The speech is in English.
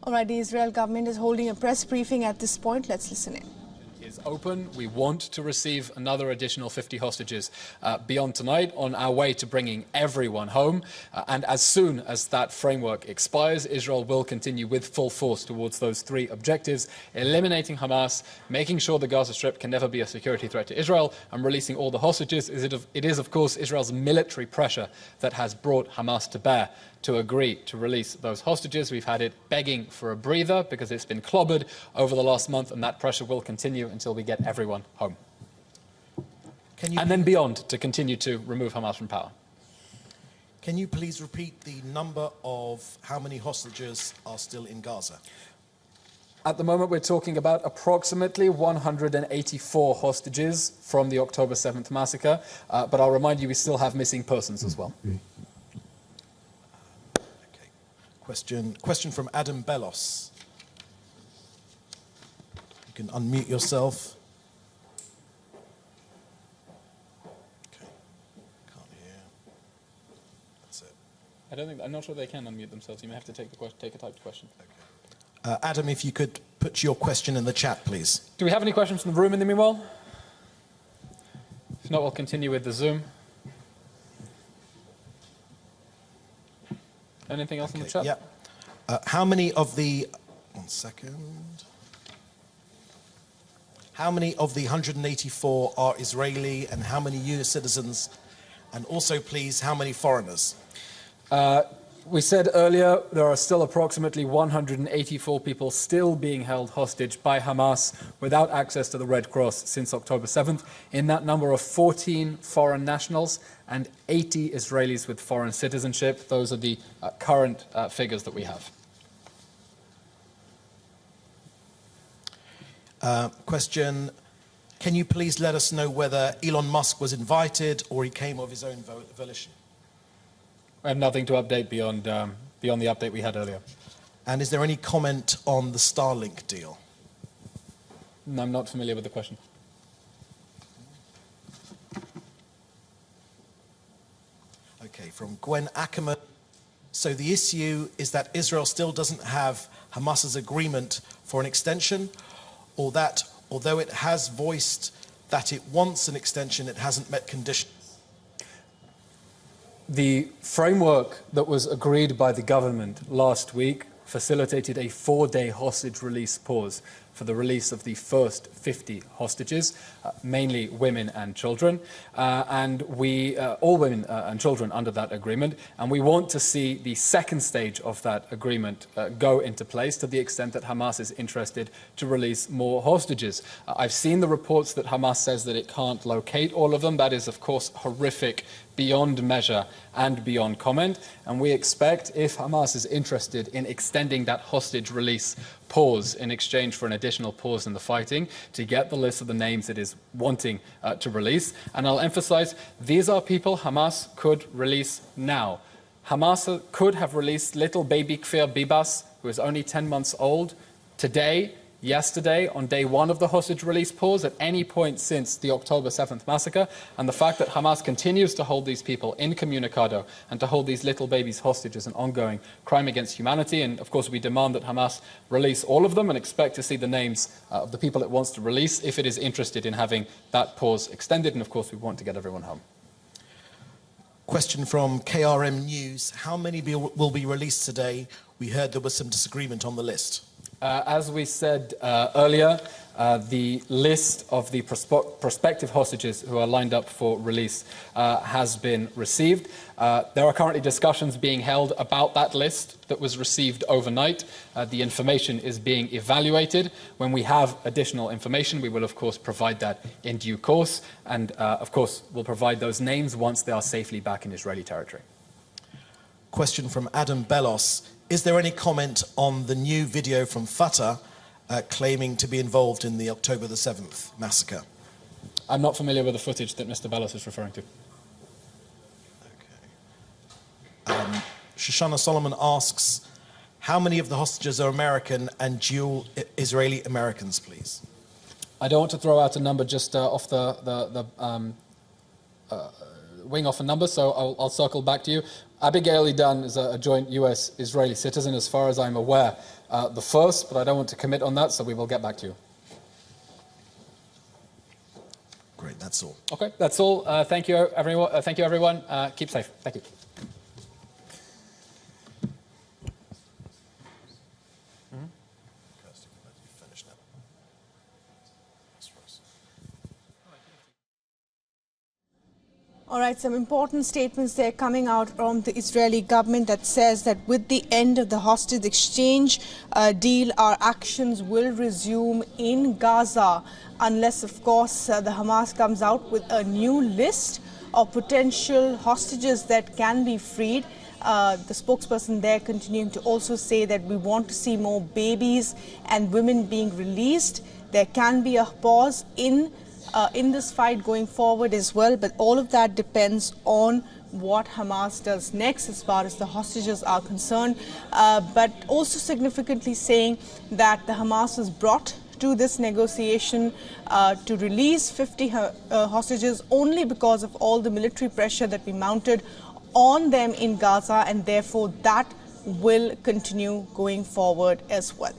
All right, the Israel government is holding a press briefing at this point. Let's listen in. Is open. We want to receive another additional 50 hostages beyond tonight on our way to bringing everyone home. And as soon as that framework expires, Israel will continue with full force towards those three objectives: eliminating Hamas, making sure the Gaza Strip can never be a security threat to Israel, and releasing all the hostages. It is, of course, Israel's military pressure that has brought Hamas to bear to agree to release those hostages. We've had it begging for a breather because it's been clobbered over the last month, and that pressure will continue until we get everyone home. And then beyond, to continue to remove Hamas from power. Can you please repeat the number of how many hostages are still in Gaza? At the moment, we're talking about approximately 184 hostages from the October 7th massacre. But I'll remind you, we still have missing persons as well. Question from Adam Bellos. You can unmute yourself. Okay. Can't hear. That's it. I'm not sure they can unmute themselves. You may have to take a typed question. Okay. Adam, if you could put your question in the chat, please. Do we have any questions from the room in the meanwhile? If not, we'll continue with the Zoom. Anything else in the chat? Yeah. How many of the... One second. How many of the 184 are Israeli, and how many US citizens? And also, please, how many foreigners? We said earlier there are still approximately 184 people still being held hostage by Hamas without access to the Red Cross since October 7th. In that number are 14 foreign nationals and 80 Israelis with foreign citizenship. Those are the current figures that we have. Question, can you please let us know whether Elon Musk was invited or he came of his own volition? I have nothing to update beyond the update we had earlier. And is there any comment on the Starlink deal? No, I'm not familiar with the question. Okay, from Gwen Ackerman. So the issue is that Israel still doesn't have Hamas's agreement for an extension, or that although it has voiced that it wants an extension, it hasn't met conditions? The framework that was agreed by the government last week facilitated a 4-day hostage release pause for the release of the first 50 hostages, mainly women and children, and all women and children under that agreement. And we want to see the second stage of that agreement go into place to the extent that Hamas is interested to release more hostages. I've seen the reports that Hamas says that it can't locate all of them. That is, of course, horrific, beyond measure and beyond comment. And we expect, if Hamas is interested in extending that hostage release pause in exchange for an additional pause in the fighting, to get the list of the names it is wanting to release. And I'll emphasize, these are people Hamas could release now. Hamas could have released little baby Kfir Bibas, who is only 10 months old, today, yesterday, on day one of the hostage release pause, at any point since the October 7th massacre. And the fact that Hamas continues to hold these people incommunicado and to hold these little babies hostage is an ongoing crime against humanity. And of course, we demand that Hamas release all of them and expect to see the names of the people it wants to release if it is interested in having that pause extended. And of course, we want to get everyone home. Question from KRM News. How many will be released today? We heard there was some disagreement on the list. As we said earlier, the list of the prospective hostages who are lined up for release has been received. There are currently discussions being held about that list that was received overnight. The information is being evaluated. When we have additional information, we will, of course, provide that in due course. And, of course, we'll provide those names once they are safely back in Israeli territory. Question from Adam Bellos. Is there any comment on the new video from Fatah claiming to be involved in the October the 7th massacre? I'm not familiar with the footage that Mr. Bellos is referring to. Okay. Shoshana Solomon asks, how many of the hostages are American and dual Israeli Americans, please? I don't want to throw out a number just off wing off a number, so I'll circle back to you. Abigail Edan is a joint US-Israeli citizen, as far as I'm aware. The first, but I don't want to commit on that, so we will get back to you. Great, that's all. Okay, that's all. Thank you, everyone. Keep safe. Thank you. All right, some important statements there coming out from the Israeli government that says that with the end of the hostage exchange deal, our actions will resume in Gaza unless, of course, the Hamas comes out with a new list of potential hostages that can be freed. The spokesperson there continuing to also say that we want to see more babies and women being released. There can be a pause in this fight going forward as well, but all of that depends on what Hamas does next as far as the hostages are concerned, but also significantly saying that the Hamas was brought to this negotiation to release 50 hostages only because of all the military pressure that we mounted on them in Gaza, and therefore that will continue going forward as well.